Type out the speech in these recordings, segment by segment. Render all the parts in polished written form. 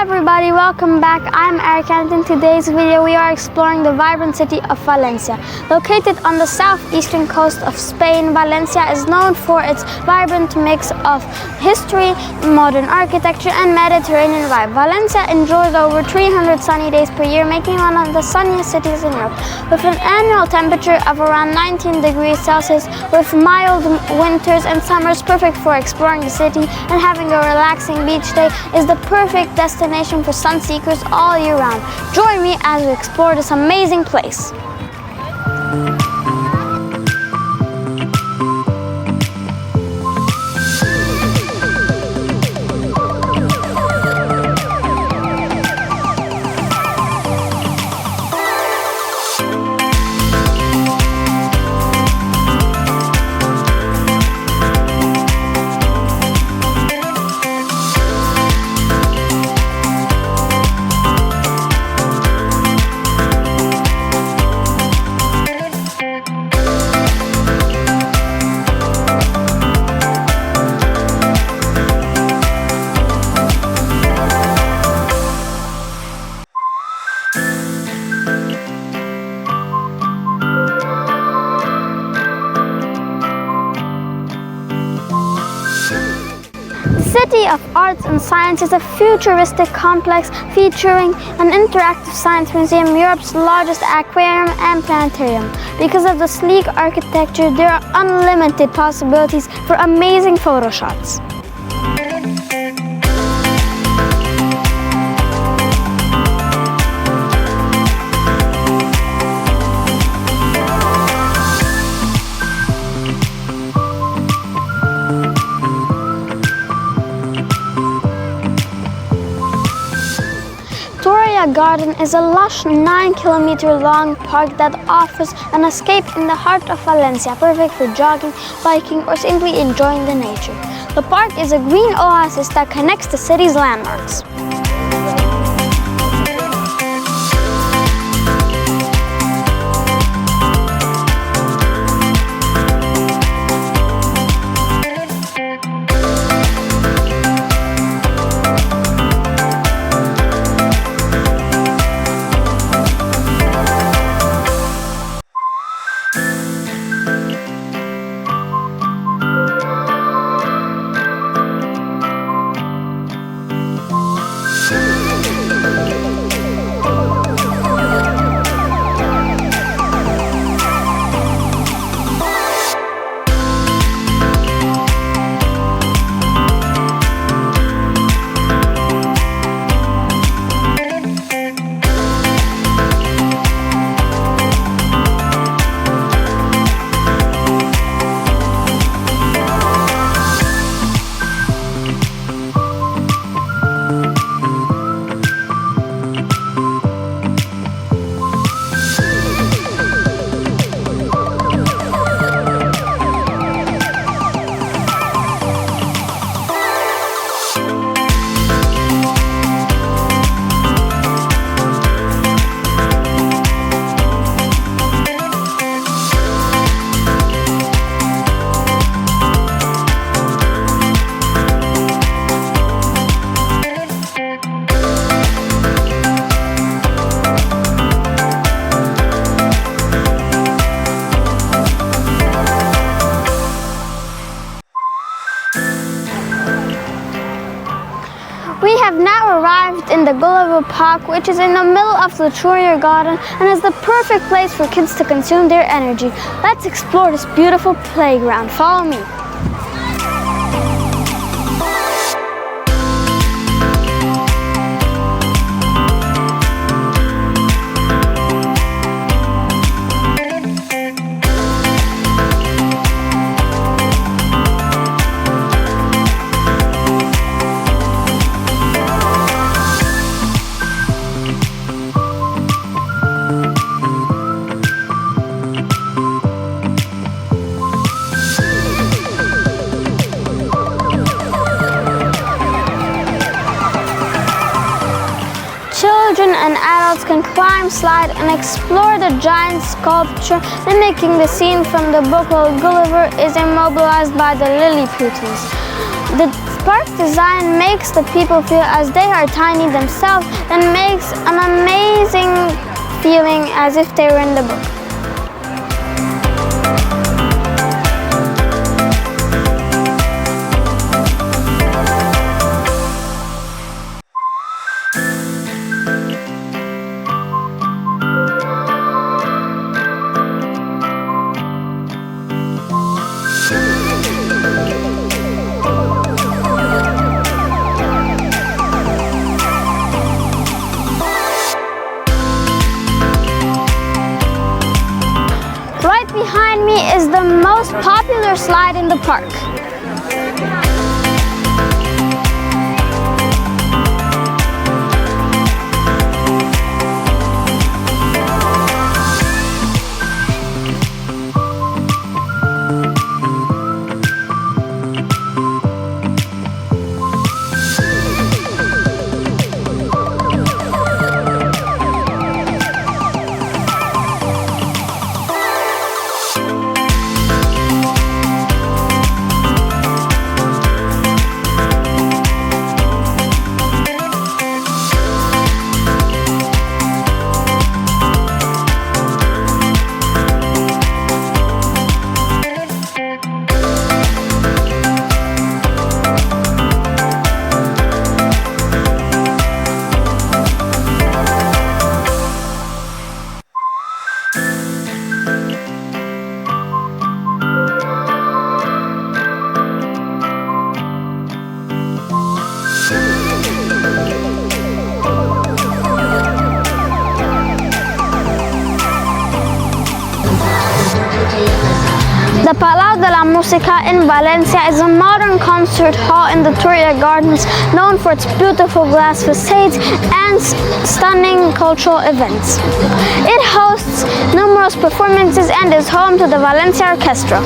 everybody, welcome back. I'm Eric and in today's video we are exploring the vibrant city of Valencia. Located on the southeastern coast of Spain, Valencia is known for its vibrant mix of history, modern architecture and Mediterranean vibe. Valencia enjoys over 300 sunny days per year, making one of the sunniest cities in Europe. With an annual temperature of around 19 degrees Celsius, with mild winters and summers perfect for exploring the city and having a relaxing beach day, is the perfect destination for sun seekers all year round. Join me as we explore this amazing place. City of Arts and Science is a futuristic complex featuring an interactive science museum, Europe's largest aquarium and planetarium. Because of the sleek architecture, there are unlimited possibilities for amazing photo shots. Garden is a lush 9-kilometer long park that offers an escape in the heart of Valencia, perfect for jogging, biking or simply enjoying the nature. The park is a green oasis that connects the city's landmarks. We have now arrived in the Gulliver Park, which is in the middle of the Troyer Garden and is the perfect place for kids to consume their energy. Let's explore this beautiful playground. Follow me. Children and adults can climb, slide, and explore the giant sculpture mimicking the scene from the book while Gulliver is immobilized by the Lilliputians. The park design makes the people feel as they are tiny themselves and makes an amazing feeling as if they were in the book. Right behind me is the most popular slide in the park. The Palau de la Música in Valencia is a modern concert hall in the Turia Gardens known for its beautiful glass facades and stunning cultural events. It hosts numerous performances and is home to the Valencia Orchestra.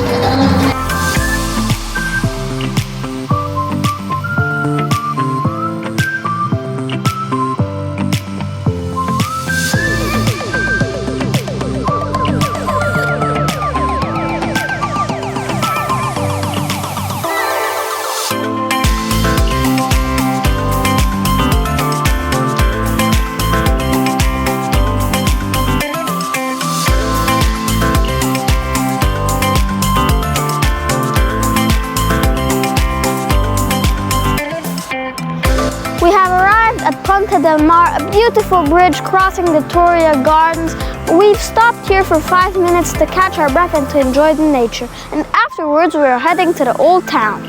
We have arrived at Ponte del Mar, a beautiful bridge crossing the Turia Gardens. We've stopped here for 5 minutes to catch our breath and to enjoy the nature. And afterwards we are heading to the old town.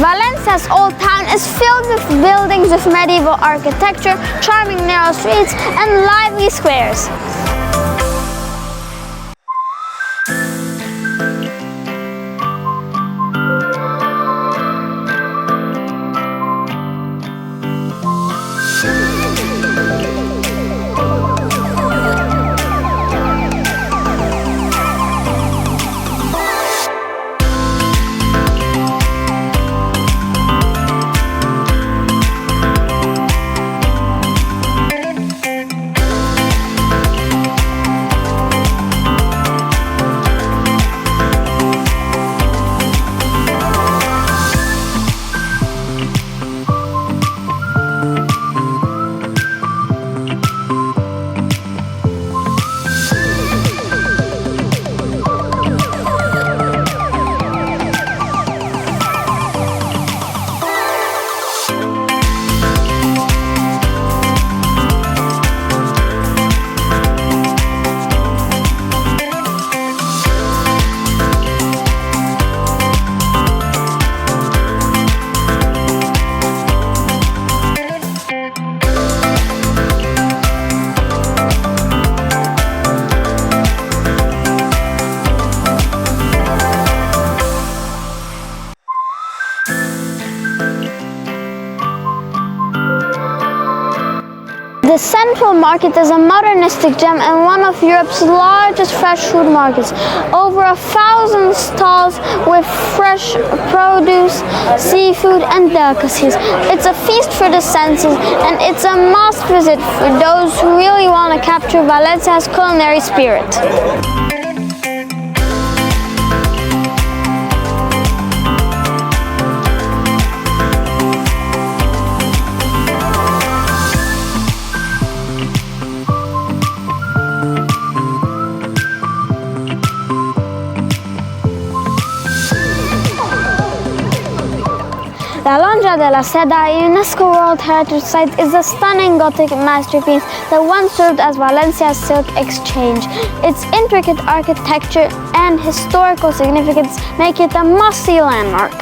Valencia's old town is filled with buildings of medieval architecture, charming narrow streets, and lively squares. market is a modernistic gem and one of Europe's largest fresh food markets. Over 1,000 stalls with fresh produce, seafood and delicacies. It's a feast for the senses and it's a must visit for those who really want to capture Valencia's culinary spirit. La Lonja de la Seda, a UNESCO World Heritage Site, is a stunning Gothic masterpiece that once served as Valencia's silk exchange. Its intricate architecture and historical significance make it a must-see landmark.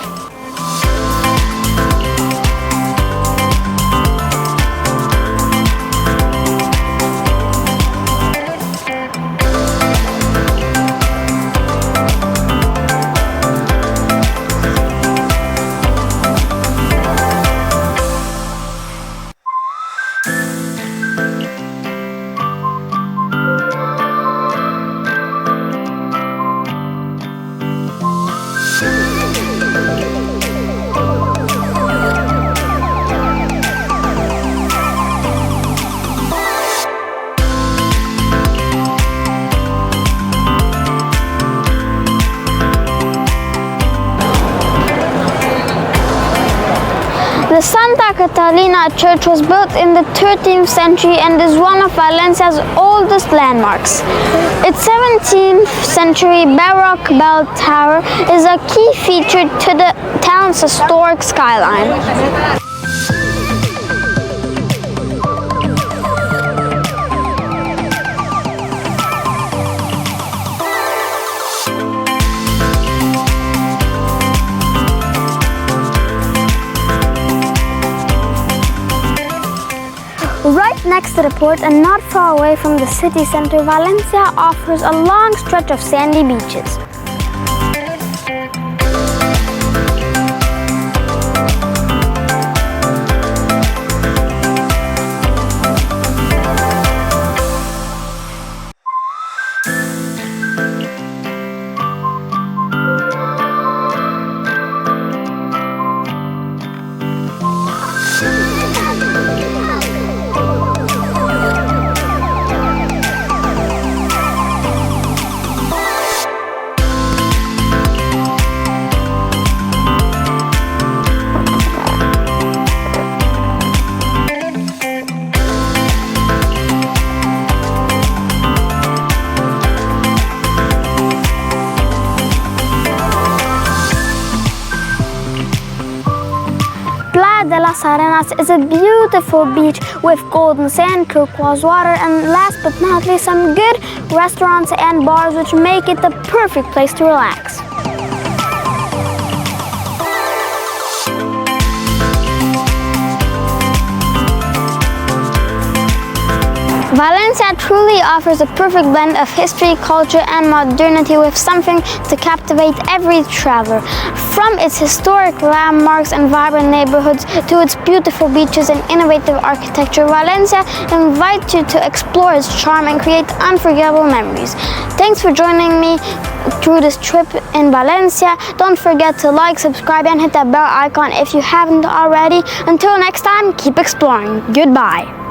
The Santa Catalina Church was built in the 13th century and is one of Valencia's oldest landmarks. Its 17th century Baroque bell tower is a key feature to the town's historic skyline. Right next to the port and not far away from the city center, Valencia offers a long stretch of sandy beaches. De las Arenas is a beautiful beach with golden sand, turquoise water, and last but not least, some good restaurants and bars which make it the perfect place to relax. Valencia truly offers a perfect blend of history, culture, and modernity with something to captivate every traveler. From its historic landmarks and vibrant neighborhoods to its beautiful beaches and innovative architecture, Valencia invites you to explore its charm and create unforgettable memories. Thanks for joining me through this trip in Valencia. Don't forget to like, subscribe, and hit that bell icon if you haven't already. Until next time, keep exploring. Goodbye.